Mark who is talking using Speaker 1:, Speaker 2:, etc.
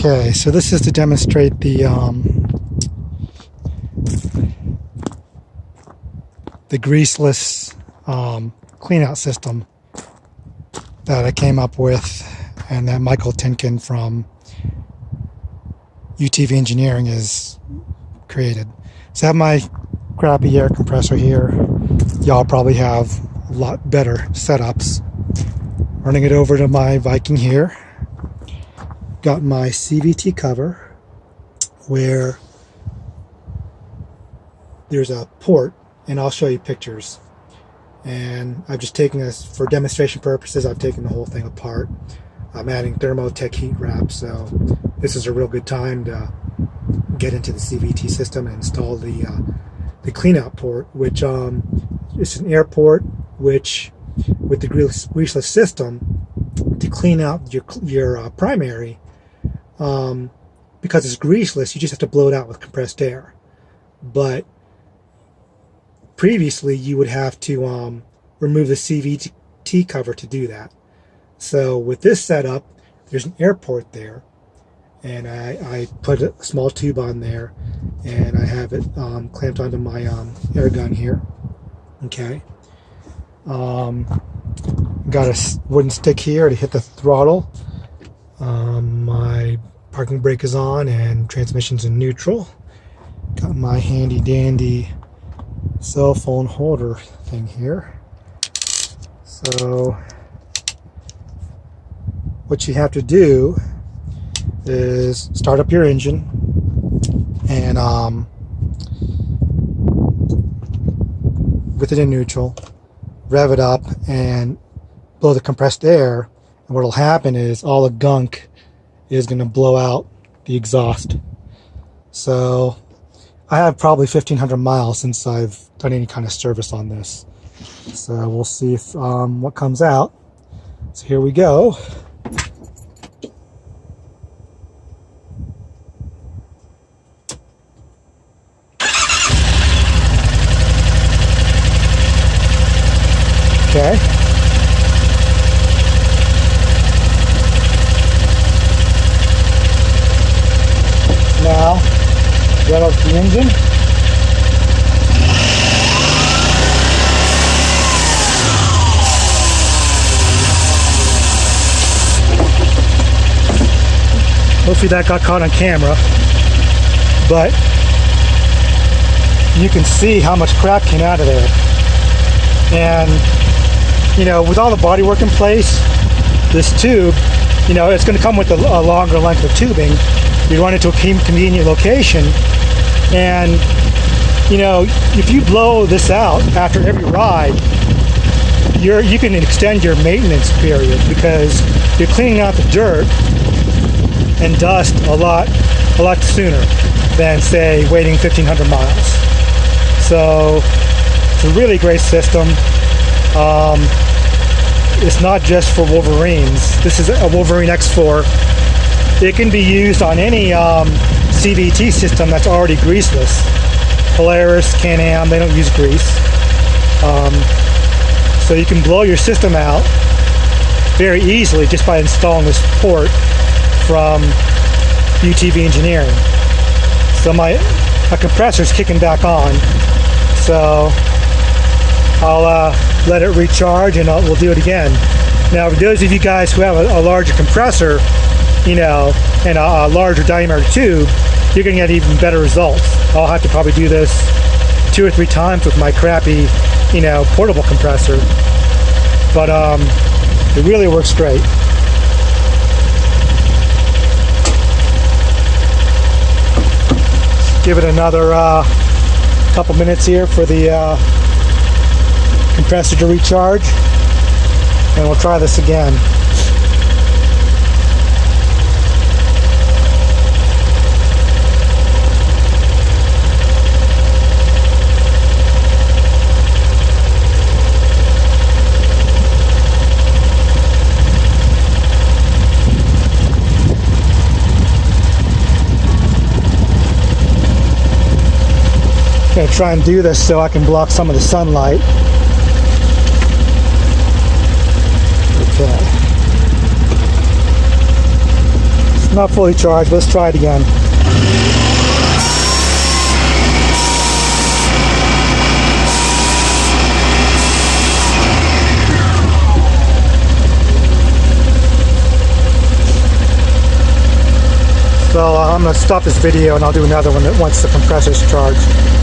Speaker 1: Okay, so this is to demonstrate the greaseless cleanout system that I came up with and that Michael Tinkin from UTV Engineering has created. So I have my crappy air compressor here. Y'all probably have a lot better setups. Running it over to my Viking here. Got my CVT cover where there's a port, and I'll show you pictures. And I've just taken this for demonstration purposes. I've taken the whole thing apart. I'm adding Thermotech heat wrap, so this is a real good time to get into the CVT system and install the cleanout port, which is an air port, which with the greaseless system to clean out your primary. Because it's greaseless, you just have to blow it out with compressed air. But previously, you would have to remove the CVT cover to do that. So with this setup, there's an air port there, and I put a small tube on there, and I have it clamped onto my air gun here. Okay. Got a wooden stick here to hit the throttle. My parking brake is on and transmission's in neutral. Got my handy dandy cell phone holder thing here. So what you have to do is start up your engine and with it in neutral, rev it up and blow the compressed air, and what will happen is all the gunk is going to blow out the exhaust. So I have probably 1,500 miles since I've done any kind of service on this. So we'll see if what comes out. So here we go. Okay. Now, get off the engine. Hopefully that got caught on camera, but you can see how much crap came out of there. And you know, with all the bodywork in place, this tube, you know, it's going to come with a longer length of tubing. You run into a convenient location, and you know, if you blow this out after every ride, you can extend your maintenance period because you're cleaning out the dirt and dust a lot sooner than say waiting 1,500 miles. So it's a really great system. It's not just for Wolverines. This is a Wolverine X4. It can be used on any CVT system that's already greaseless. Polaris, Can-Am, they don't use grease. So you can blow your system out very easily just by installing this port from UTV Engineering. So my compressor's kicking back on. So I'll let it recharge and we'll do it again. Now, for those of you guys who have a larger compressor, you know, and a larger diameter tube, you're going to get even better results. I'll have to probably do this 2 or 3 times with my crappy, you know, portable compressor. But it really works great. Give it another couple minutes here for the compressor to recharge, and we'll try this again. I'm going to try and do this so I can block some of the sunlight. Okay. Not fully charged. Let's try it again. So I'm going to stop this video and I'll do another one once the compressor's charged.